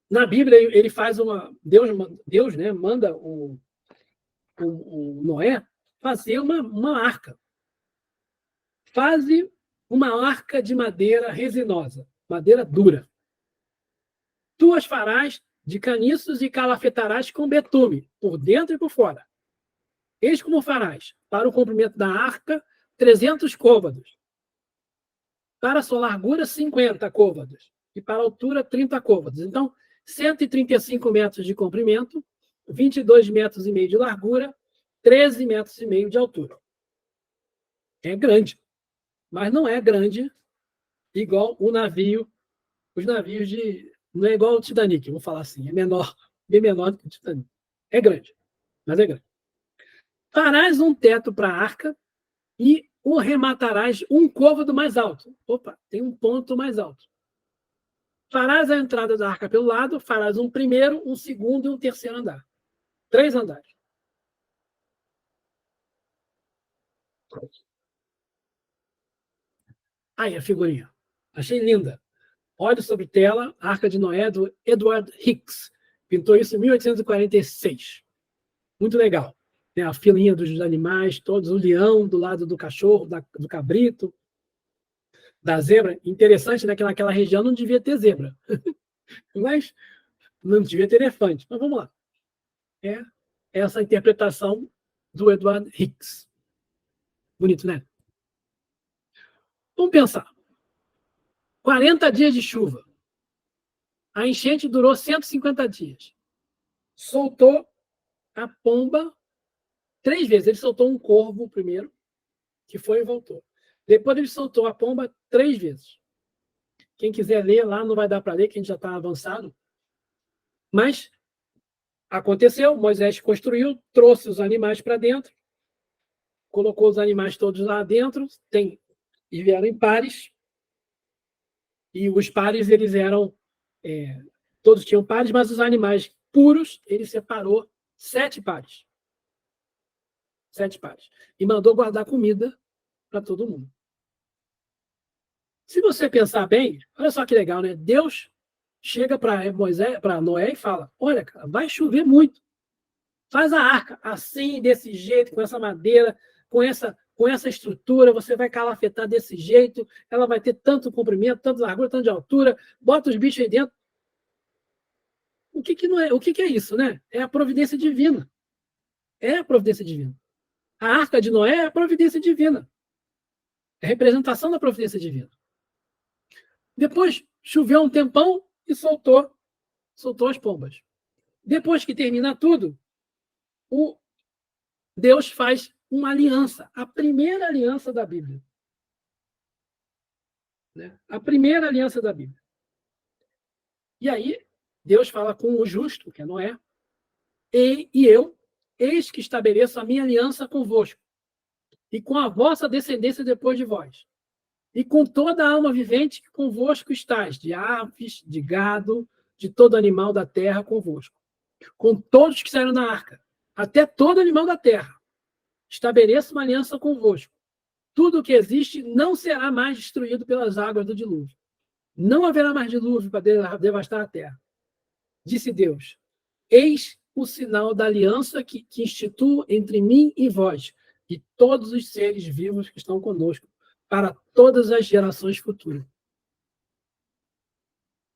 na Bíblia, ele faz uma... Deus, né, manda o Noé fazer uma arca. Faze uma arca de madeira resinosa, madeira dura. Tu as farás de caniços e calafetarás com betume, por dentro e por fora. Eis como farás: para o comprimento da arca, 300 côvados. Para a sua largura, 50 côvados. E para a altura, 30 côvados. Então, 135 metros de comprimento, 22 metros e meio de largura, 13 metros e meio de altura. É grande, mas não é grande igual o navio, os navios de... Não é igual o Titanic, vamos falar assim, é menor, bem menor do que o Titanic. É grande, mas é grande. Farás um teto para a arca e o rematarás um côvado mais alto. Opa, tem um ponto mais alto. Farás a entrada da arca pelo lado, farás um primeiro, um segundo e um terceiro andar. 3 andares. Aí a figurinha. Achei linda. Olho sobre tela, Arca de Noé, do Edward Hicks. Pintou isso em 1846. Muito legal. Tem a filinha dos animais, todos, o leão do lado do cachorro, do cabrito, da zebra. Interessante, né, que naquela região não devia ter zebra. Mas não devia ter elefante. Mas vamos lá. É essa interpretação do Edward Hicks. Bonito, né? Vamos pensar. 40 dias de chuva. A enchente durou 150 dias. Soltou a pomba 3 vezes. Ele soltou um corvo primeiro, que foi e voltou. Depois ele soltou a pomba 3 vezes. Quem quiser ler lá, não vai dar para ler, que a gente já está avançado. Mas aconteceu, Moisés construiu, trouxe os animais para dentro, colocou os animais todos lá dentro, e vieram em pares, e os pares, eles eram... todos tinham pares, mas os animais puros, ele separou 7 pares. 7 pares. E mandou guardar comida para todo mundo. Se você pensar bem, olha só que legal, né? Deus chega para Noé e fala: olha, cara, vai chover muito. Faz a arca assim, desse jeito, com essa madeira, com essa estrutura, você vai calafetar desse jeito, ela vai ter tanto comprimento, tanto largura, tanto de altura, bota os bichos aí dentro. O que é isso, né? É a providência divina. É a providência divina. A arca de Noé é a providência divina. É a representação da providência divina. Depois choveu um tempão e soltou as pombas. Depois que termina tudo, Deus faz uma aliança, a primeira aliança da Bíblia. Né? A primeira aliança da Bíblia. E aí, Deus fala com o justo, que é Noé, e eu, eis que estabeleço a minha aliança convosco, e com a vossa descendência depois de vós, e com toda a alma vivente que convosco estás, de aves, de gado, de todo animal da terra convosco, com todos que saíram da arca, até todo animal da terra. Estabeleço uma aliança convosco. Tudo o que existe não será mais destruído pelas águas do dilúvio. Não haverá mais dilúvio para devastar a terra. Disse Deus: eis o sinal da aliança que instituo entre mim e vós, e todos os seres vivos que estão conosco, para todas as gerações futuras.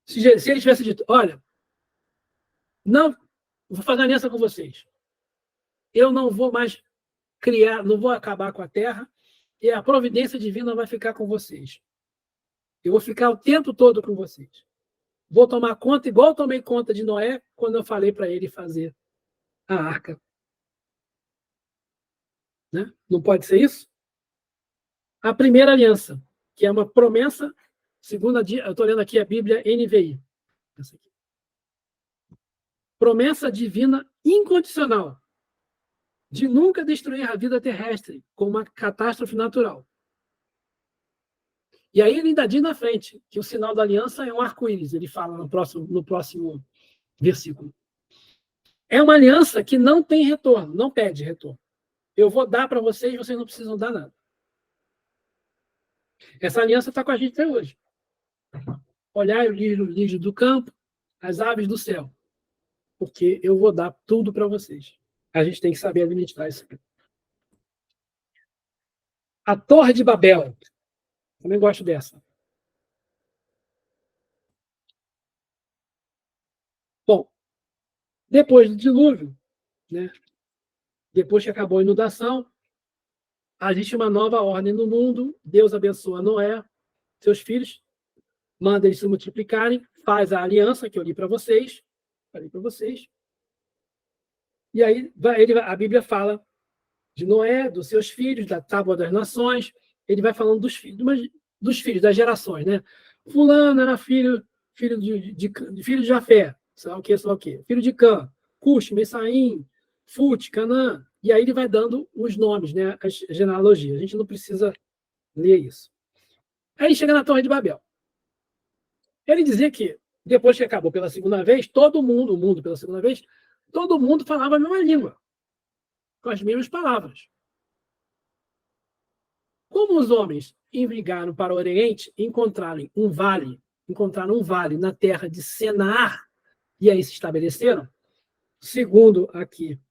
Se ele tivesse dito, olha, não, vou fazer aliança com vocês. Eu não vou mais criar, não vou acabar com a terra, e a providência divina vai ficar com vocês. Eu vou ficar o tempo todo com vocês. Vou tomar conta, igual eu tomei conta de Noé, quando eu falei para ele fazer a arca. Né? Não pode ser isso? A primeira aliança, que é uma promessa, eu estou lendo aqui a Bíblia NVI. Essa aqui. Promessa divina incondicional de nunca destruir a vida terrestre com uma catástrofe natural. E aí ele ainda diz na frente que o sinal da aliança é um arco-íris, ele fala no próximo versículo. É uma aliança que não tem retorno, não pede retorno. Eu vou dar para vocês, vocês não precisam dar nada. Essa aliança está com a gente até hoje. Olhai o lírio do campo, as aves do céu, porque eu vou dar tudo para vocês. A gente tem que saber administrar isso. A Torre de Babel. Também gosto dessa. Bom, depois do dilúvio, né, depois que acabou a inundação, existe uma nova ordem no mundo. Deus abençoa Noé, seus filhos, manda eles se multiplicarem, faz a aliança que eu li para vocês. Falei para vocês. E aí a Bíblia fala de Noé, dos seus filhos, da tábua das nações. Ele vai falando dos filhos, das gerações, né? Fulano era filho de Jafé, sei lá o quê. Filho de Cã, Cush, Messaim, Fut, Canaã. E aí ele vai dando os nomes, né? As genealogias. A gente não precisa ler isso. Aí chega na Torre de Babel. Ele dizia que, depois que acabou pela segunda vez, o mundo pela segunda vez, todo mundo falava a mesma língua, com as mesmas palavras. Como os homens envigaram para o Oriente, encontraram um vale na terra de Senaar, e aí se estabeleceram, segundo aqui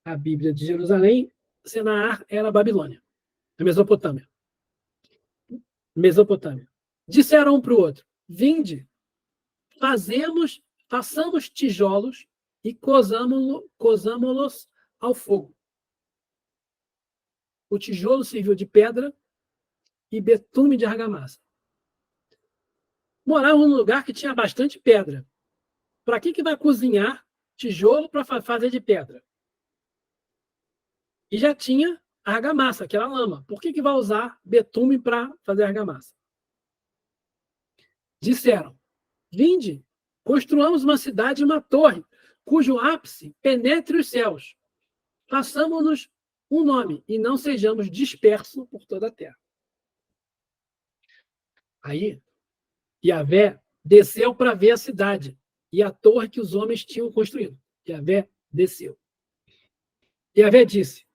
a Bíblia de Jerusalém, Senaar era a Babilônia, a Mesopotâmia. Disseram um para o outro, vinde, façamos tijolos e cozamo-los ao fogo. O tijolo serviu de pedra e betume de argamassa. Moravam num lugar que tinha bastante pedra. Para que vai cozinhar tijolo para fazer de pedra? E já tinha argamassa, aquela lama. Por que vai usar betume para fazer argamassa? Disseram, vinde, construamos uma cidade e uma torre, cujo ápice penetre os céus. Façamos-nos um nome e não sejamos dispersos por toda a terra. Aí, Yahvé desceu para ver a cidade e a torre que os homens tinham construído. Yahvé desceu. Yahvé disse,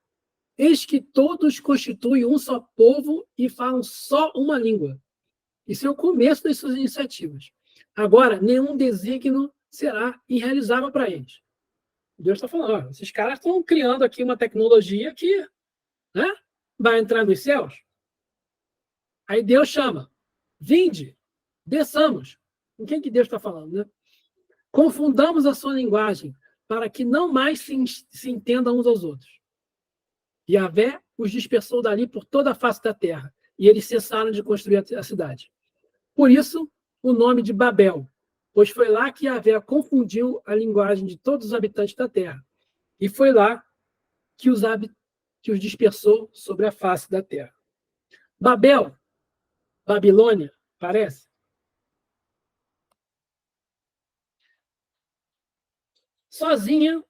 eis que todos constituem um só povo e falam só uma língua. Isso é o começo das suas iniciativas. Agora, nenhum desígnio será irrealizável para eles. Deus está falando, esses caras estão criando aqui uma tecnologia que, né, vai entrar nos céus. Aí Deus chama, vinde, desçamos. Com quem que Deus está falando, né? Confundamos a sua linguagem para que não mais se entendam uns aos outros. Yahvé os dispersou dali por toda a face da terra, e eles cessaram de construir a cidade. Por isso, o nome de Babel, pois foi lá que Yahvé confundiu a linguagem de todos os habitantes da terra, e foi lá que os dispersou sobre a face da terra. Babel, Babilônia, parece? Sozinha,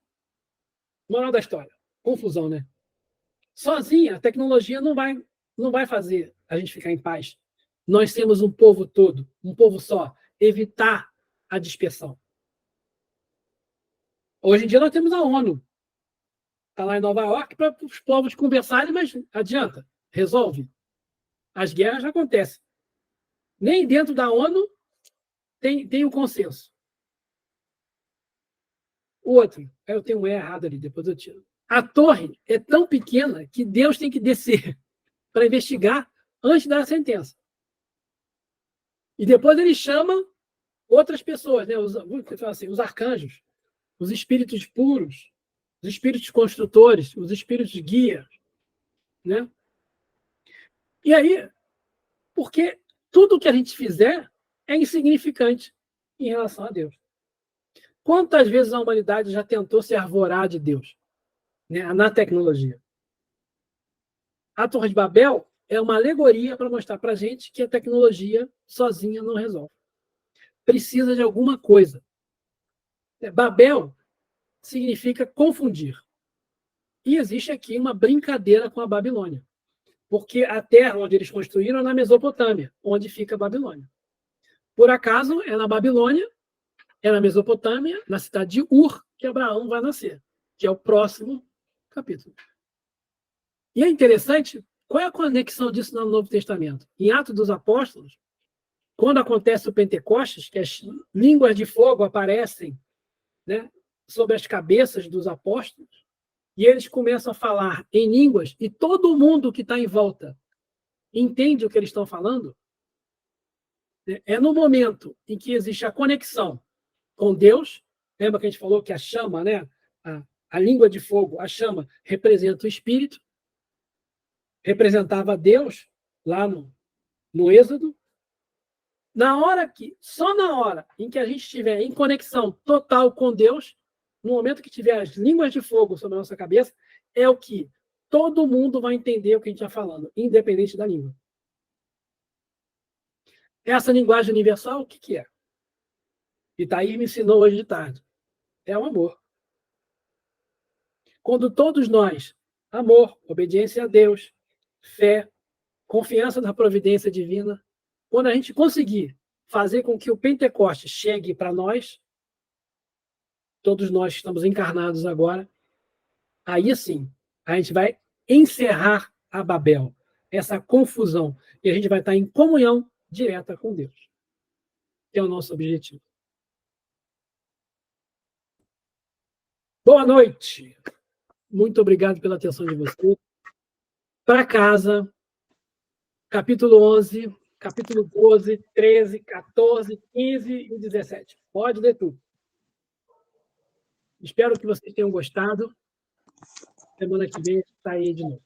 Moral da história. Confusão, né? Sozinha, a tecnologia não vai fazer a gente ficar em paz. Nós temos um povo todo, um povo só. Evitar a dispersão. Hoje em dia nós temos a ONU. Está lá em Nova York para os povos conversarem, mas adianta, resolve. As guerras já acontecem. Nem dentro da ONU tem um consenso. O outro, eu tenho um E errado ali, depois eu tiro. A torre é tão pequena que Deus tem que descer para investigar antes da sentença. E depois ele chama outras pessoas, né? Os arcanjos, os espíritos puros, os espíritos construtores, os espíritos guias, né? E aí, porque tudo que a gente fizer é insignificante em relação a Deus. Quantas vezes a humanidade já tentou se arvorar de Deus, né, na tecnologia? A Torre de Babel é uma alegoria para mostrar para a gente que a tecnologia sozinha não resolve. Precisa de alguma coisa. Babel significa confundir. E existe aqui uma brincadeira com a Babilônia. Porque a terra onde eles construíram é na Mesopotâmia, onde fica a Babilônia. Por acaso, é na Babilônia, é na Mesopotâmia, na cidade de Ur, que Abraão vai nascer, que é o próximo capítulo. E é interessante, qual é a conexão disso no Novo Testamento? Em Atos dos Apóstolos, quando acontece o Pentecostes, que as línguas de fogo aparecem, né, sobre as cabeças dos apóstolos, e eles começam a falar em línguas, e todo mundo que está em volta entende o que eles estão falando, é no momento em que existe a conexão com Deus. Lembra que a gente falou que a chama, né, a língua de fogo, a chama, representa o Espírito, representava Deus lá no Êxodo. Só na hora em que a gente estiver em conexão total com Deus, no momento que tiver as línguas de fogo sobre a nossa cabeça, é o que todo mundo vai entender o que a gente está falando, independente da língua. Essa linguagem universal, o que é? E Thaís me ensinou hoje de tarde. É o amor. Quando todos nós, amor, obediência a Deus, fé, confiança na providência divina, quando a gente conseguir fazer com que o Pentecostes chegue para nós, todos nós estamos encarnados agora, aí sim, a gente vai encerrar a Babel, essa confusão, e a gente vai estar em comunhão direta com Deus. Que é o nosso objetivo. Boa noite. Muito obrigado pela atenção de vocês. Para casa, capítulo 11, capítulo 12, 13, 14, 15 e 17. Pode ler tudo. Espero que vocês tenham gostado. Semana que vem está aí de novo.